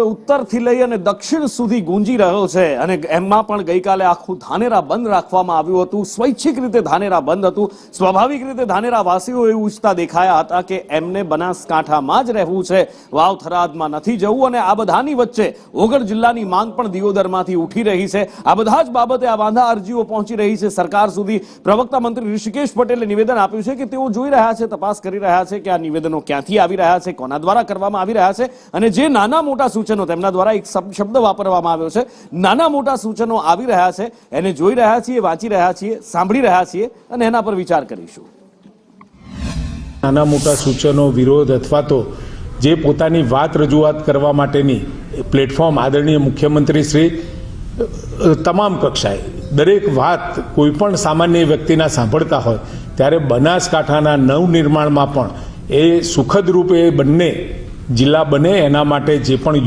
ઉત્તરથી લઈ અને દક્ષિણ સુધી ગુંજી રહ્યો છે અને એમાં પણ ગઈકાલે આખું ધાનેરા બંધ રાખવામાં આવ્યું હતું। સ્વૈચ્છિક રીતે ધાનેરા બંધ હતું। સ્વાભાવિક રીતે ધાનેરા વાસીઓ એવું ઈચ્છતા દેખાયા હતા કે એમને બનાસકાંઠામાં જ રહેવું છે, વાવ થરાદમાં નથી જવું। અને આ બધાની વચ્ચે ઓગળ જિલ્લાની માંગ પણ દિયોદરમાંથી ઉઠી રહી છે। આ બધા જ બાબતે આ વાંધા અરજીઓ પહોંચી રહી છે સરકાર સુધી। પ્રવક્તા મંત્રી ઋષિકેશ પટેલે નિવેદન આપ્યું છે કે તેઓ જોઈ રહ્યા છે, તપાસ કરી રહ્યા છે કે આ નિવેદનો ક્યાંથી આવી રહ્યા છે, કોના દ્વારા કરવામાં આવી રહ્યા છે અને જે નાના મોટા સૂચનો તેમના દ્વારા એક શબ્દ વાપરવામાં આવ્યો છે, નાના મોટા સૂચનો આવી રહ્યા છે, એને જોઈ રહ્યા છીએ, વાંચી રહ્યા છીએ, સાંભળી રહ્યા છીએ અને એના પર વિચાર કરીશું। નાના મોટા સૂચનો, વિરોધ અથવા તો જે પોતાની વાત રજૂઆત કરવા માટેની પ્લેટફોર્મ આદરણીય મુખ્યમંત્રી શ્રી તમામ કક્ષાએ દરેક વાત કોઈ પણ સામાન્ય વ્યક્તિના સાંભળતા હોય ત્યારે બનાસકાંઠાના નવનિર્માણમાં પણ એ સુખદ રૂપે બંને જિલ્લા બને એના માટે જે પણ